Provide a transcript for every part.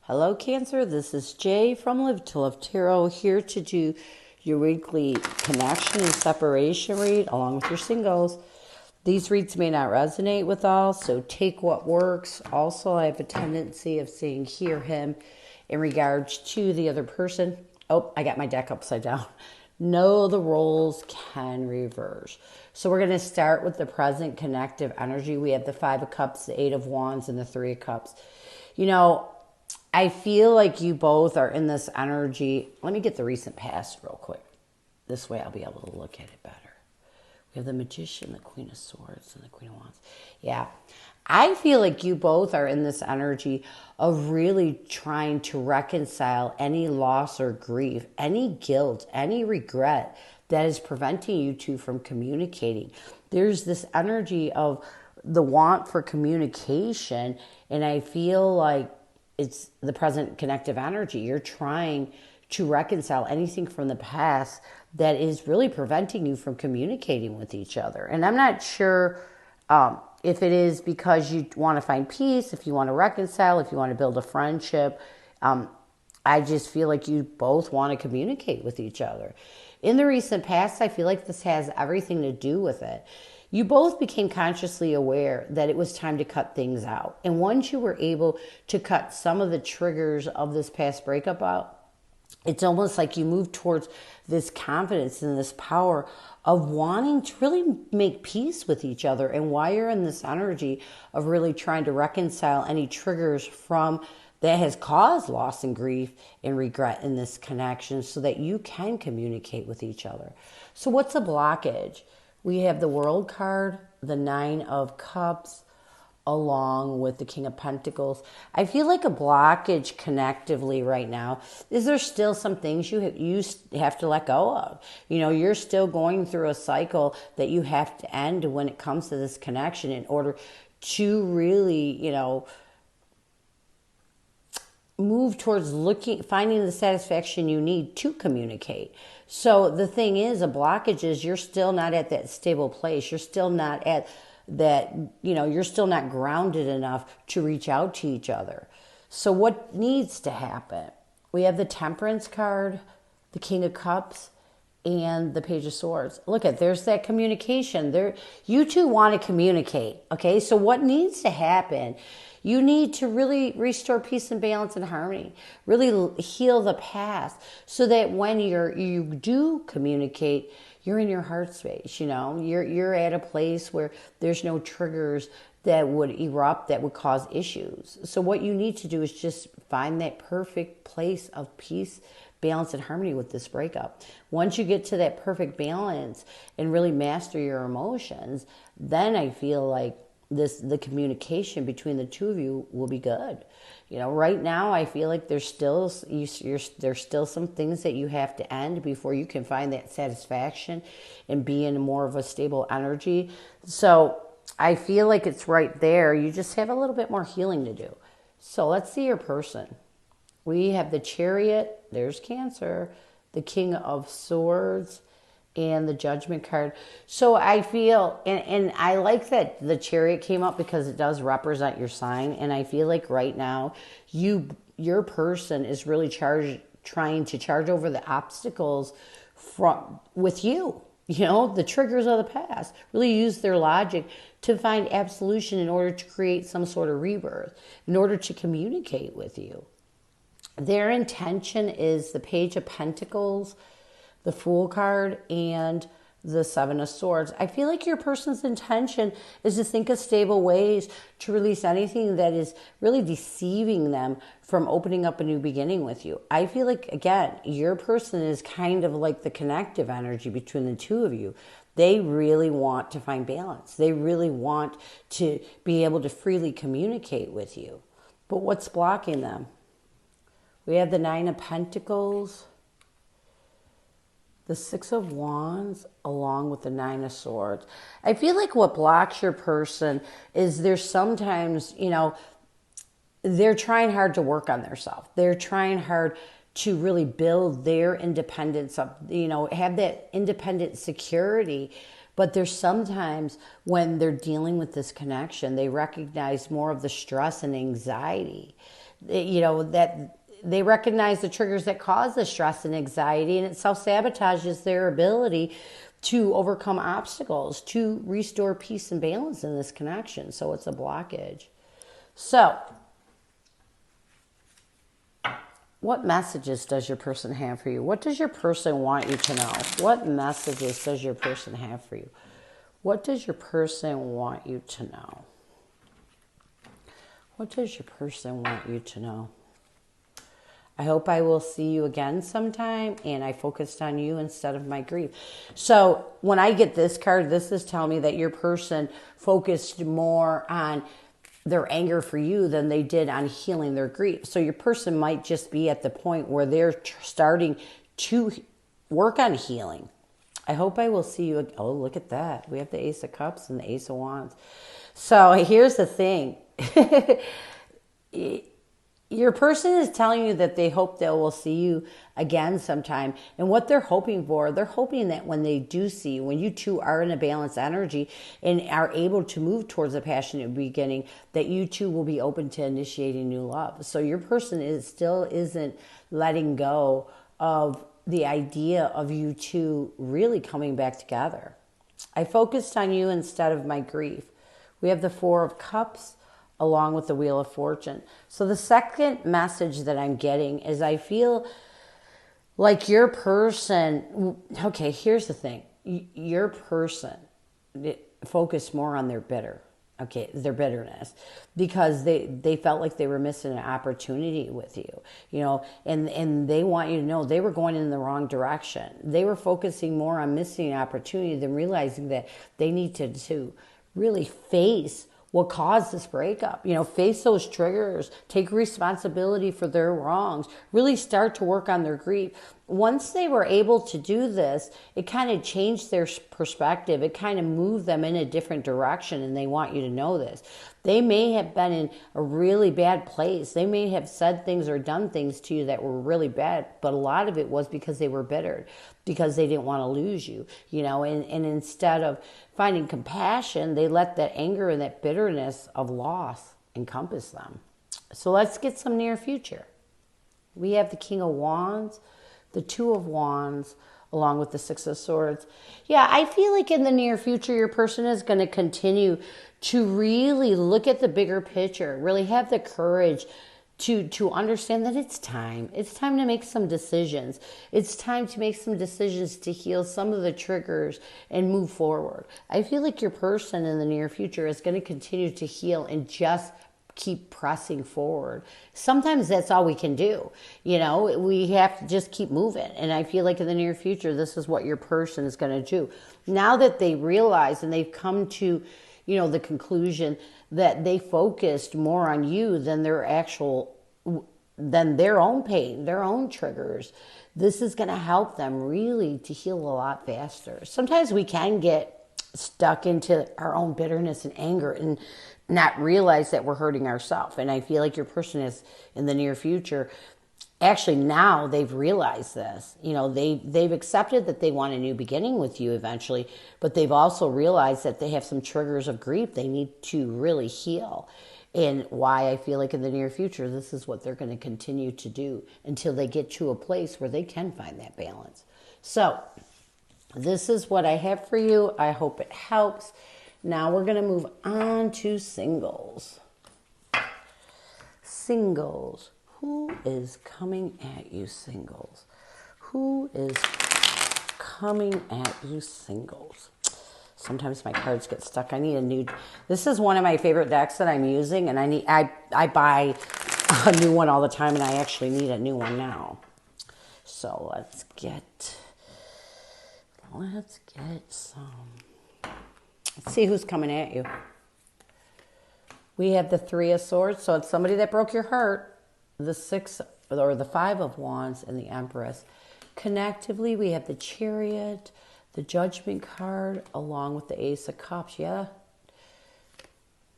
Hello, Cancer. This is Jay from Live to Love Tarot, here to do your weekly connection and separation read along with your singles. These reads may not resonate with all, so take what works. Also, I have a tendency of saying hear him in regards to the other person. Oh, I got my deck upside down. No, the roles can reverse. So we're going to start with the present connective energy. We have the Five of Cups, the Eight of Wands, and the Three of Cups. You know, I feel like you both are in this energy. Let me get the recent past real quick. This way I'll be able to look at it better. We have the Magician, the Queen of Swords, and the Queen of Wands. Yeah. I feel like you both are in this energy of really trying to reconcile any loss or grief, any guilt, any regret that is preventing you two from communicating. There's this energy of the want for communication, and I feel like it's the present connective energy. You're trying to reconcile anything from the past that is really preventing you from communicating with each other. And I'm not sure if it is because you want to find peace, if you want to reconcile, if you want to build a friendship. I just feel like you both want to communicate with each other. In the recent past, I feel like this has everything to do with it. You both became consciously aware that it was time to cut things out. And once you were able to cut some of the triggers of this past breakup out, it's almost like you moved towards this confidence and this power of wanting to really make peace with each other. And why you're in this energy of really trying to reconcile any triggers from that has caused loss and grief and regret in this connection so that you can communicate with each other. So what's a blockage? We have the World card, the Nine of Cups, along with the King of Pentacles. I feel like a blockage connectively right now is there still some things you have to let go of. You know, you're still going through a cycle that you have to end when it comes to this connection in order to really, you know, move towards finding the satisfaction you need to communicate. So the thing is, a blockage is you're still not at that stable place. You're still not at that, you know, you're still not grounded enough to reach out to each other. So what needs to happen? We have the Temperance card, the King of Cups, and the Page of Swords. Look at, there's that communication. There, you two want to communicate, okay? So what needs to happen? You need to really restore peace and balance and harmony. Really heal the past so that when you do communicate, you're in your heart space, you know? You're at a place where there's no triggers that would erupt, that would cause issues. So what you need to do is just find that perfect place of peace, balance, and harmony with this breakup. Once you get to that perfect balance and really master your emotions, then I feel like the communication between the two of you will be good. You know, right now I feel like there's still some things that you have to end before you can find that satisfaction and be in more of a stable energy. So I feel like it's right there. You just have a little bit more healing to do. So let's see your person. We have the Chariot, there's Cancer, the King of Swords, and the Judgment card. So I feel, and I like that the Chariot came up because it does represent your sign. And I feel like right now, your person is really trying to charge over the obstacles with you. You know, the triggers of the past. Really use their logic to find absolution in order to create some sort of rebirth, in order to communicate with you. Their intention is the Page of Pentacles, the Fool card, and the Seven of Swords. I feel like your person's intention is to think of stable ways to release anything that is really deceiving them from opening up a new beginning with you. I feel like, again, your person is kind of like the connective energy between the two of you. They really want to find balance. They really want to be able to freely communicate with you. But what's blocking them? We have the Nine of Pentacles, the Six of Wands, along with the Nine of Swords. I feel like what blocks your person is there's sometimes, you know, they're trying hard to work on themselves. They're trying hard to really build their independence up, you know, have that independent security. But there's sometimes when they're dealing with this connection, they recognize more of the stress and anxiety you know, that they recognize the triggers that cause the stress and anxiety, and it self-sabotages their ability to overcome obstacles, to restore peace and balance in this connection. So it's a blockage. So what messages does your person have for you? What does your person want you to know? What messages does your person have for you? What does your person want you to know? What does your person want you to know? I hope I will see you again sometime, and I focused on you instead of my grief. So when I get this card, this is telling me that your person focused more on their anger for you than they did on healing their grief. So your person might just be at the point where they're starting to work on healing. I hope I will see you. Oh, look at that. We have the Ace of Cups and the Ace of Wands. So here's the thing. Your person is telling you that they hope they will see you again sometime. And what they're hoping for, they're hoping that when they do see you, when you two are in a balanced energy and are able to move towards a passionate beginning, that you two will be open to initiating new love. So your person still isn't letting go of the idea of you two really coming back together. I focused on you instead of my grief. We have the Four of Cups along with the Wheel of Fortune. So the second message that I'm getting is I feel like your person, okay, here's the thing. Your person focused more on their their bitterness, because they felt like they were missing an opportunity with you, you know, and they want you to know they were going in the wrong direction. They were focusing more on missing an opportunity than realizing that they needed to really face what caused this breakup. You know, face those triggers, take responsibility for their wrongs, really start to work on their grief. Once they were able to do this, it kind of changed their perspective. It kind of moved them in a different direction, and they want you to know this. They may have been in a really bad place. They may have said things or done things to you that were really bad, but a lot of it was because they were bitter, because they didn't want to lose you, you know, and instead of finding compassion, they let that anger and that bitterness of loss encompass them. So let's get some near future. We have the King of Wands, the Two of Wands, along with the Six of Swords. Yeah, I feel like in the near future, your person is going to continue to really look at the bigger picture, really have the courage to understand that it's time. It's time to make some decisions. It's time to make some decisions to heal some of the triggers and move forward. I feel like your person in the near future is going to continue to heal and just keep pressing forward. Sometimes that's all we can do. You know, we have to just keep moving. And I feel like in the near future, this is what your person is going to do. Now that they realize and they've come to, you know, the conclusion that they focused more on you than their own pain, their own triggers, this is going to help them really to heal a lot faster. Sometimes we can get stuck into our own bitterness and anger and not realize that we're hurting ourselves. And I feel like your person is in the near future. Actually, now they've realized this. You know, they've accepted that they want a new beginning with you eventually, but they've also realized that they have some triggers of grief they need to really heal. And why I feel like in the near future, this is what they're going to continue to do until they get to a place where they can find that balance. So this is what I have for you. I hope it helps. Now we're going to move on to singles. Singles. Who is coming at you, singles? Who is coming at you, singles? Sometimes my cards get stuck. I need a new. This is one of my favorite decks that I'm using, and I buy a new one all the time, and I actually need a new one now. So let's get some. Let's see who's coming at you. We have the Three of Swords, so it's somebody that broke your heart. The Six or the Five of Wands and the Empress. Connectively, we have the Chariot, the Judgment card, along with the Ace of Cups. Yeah.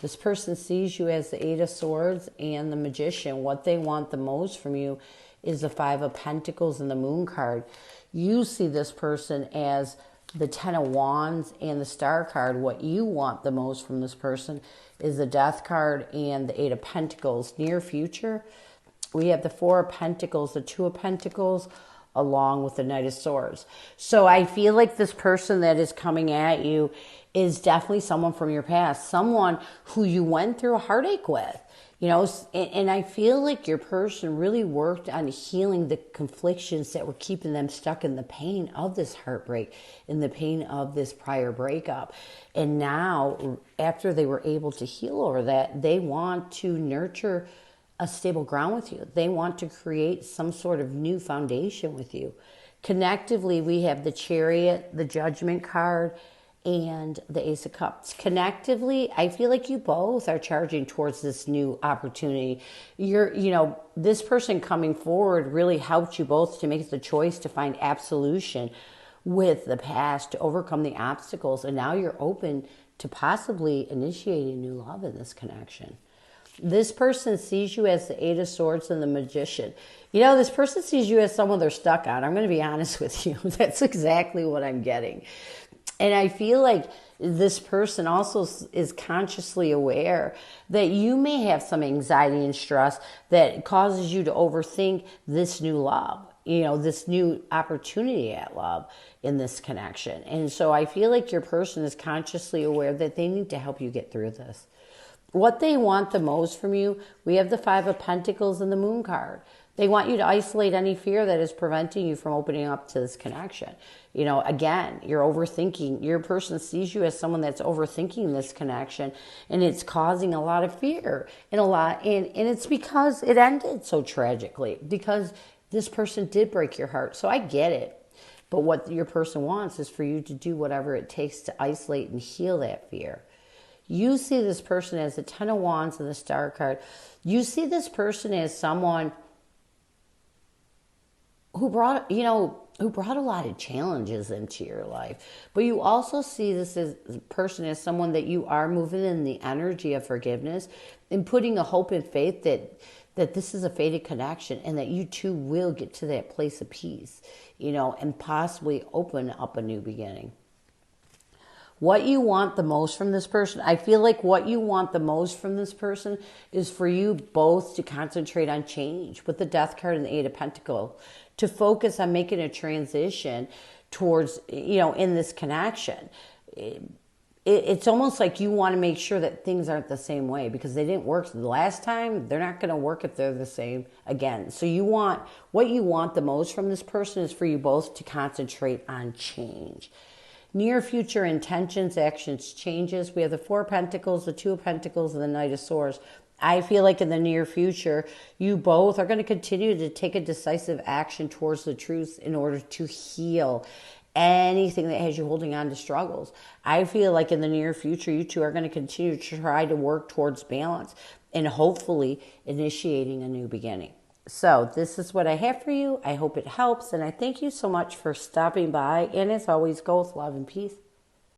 This person sees you as the Eight of Swords and the Magician. What they want the most from you is the Five of Pentacles and the Moon card. You see this person as the Ten of Wands and the Star card. What you want the most from this person is the Death card and the Eight of Pentacles. Near future, We have the Four of Pentacles, the Two of Pentacles, along with the Knight of Swords. So I feel like this person that is coming at you is definitely someone from your past, someone who you went through a heartache with. You know, and I feel like your person really worked on healing the conflictions that were keeping them stuck in the pain of this heartbreak, in the pain of this prior breakup. And now, after they were able to heal over that, they want to nurture a stable ground with you. They want to create some sort of new foundation with you. Connectively, we have the Chariot, the Judgment card, and the Ace of Cups. Connectively, I feel like you both are charging towards this new opportunity. This person coming forward really helped you both to make the choice to find absolution with the past, to overcome the obstacles, and now you're open to possibly initiating new love in this connection. This person sees you as the Eight of Swords and the Magician. This person sees you as someone they're stuck on. I'm going to be honest with you. That's exactly what I'm getting. And I feel like this person also is consciously aware that you may have some anxiety and stress that causes you to overthink this new love, this new opportunity at love in this connection. And so I feel like your person is consciously aware that they need to help you get through this. What they want the most from you, we have the Five of Pentacles and the Moon card. They want you to isolate any fear that is preventing you from opening up to this connection. Again, you're overthinking. Your person sees you as someone that's overthinking this connection, and it's causing a lot of fear and it's because it ended so tragically, because this person did break your heart. So I get it. But what your person wants is for you to do whatever it takes to isolate and heal that fear. You see this person as the Ten of Wands and the Star card. You see this person as someone who brought a lot of challenges into your life. But you also see this person as someone that you are moving in the energy of forgiveness and putting a hope and faith that this is a fated connection and that you two will get to that place of peace, and possibly open up a new beginning. What you want the most from this person, I feel like what you want the most from this person is for you both to concentrate on change with the Death card and the Eight of Pentacles, to focus on making a transition towards, in this connection. It's almost like you want to make sure that things aren't the same way because they didn't work the last time. They're not going to work if they're the same again. So what you want the most from this person is for you both to concentrate on change. Near future intentions, actions, changes. We have the Four of Pentacles, the Two of Pentacles, and the Knight of Swords. I feel like in the near future, you both are going to continue to take a decisive action towards the truth in order to heal anything that has you holding on to struggles. I feel like in the near future, you two are going to continue to try to work towards balance and hopefully initiating a new beginning. So this is what I have for you. I hope it helps, and I thank you so much for stopping by. And as always, go with love and peace.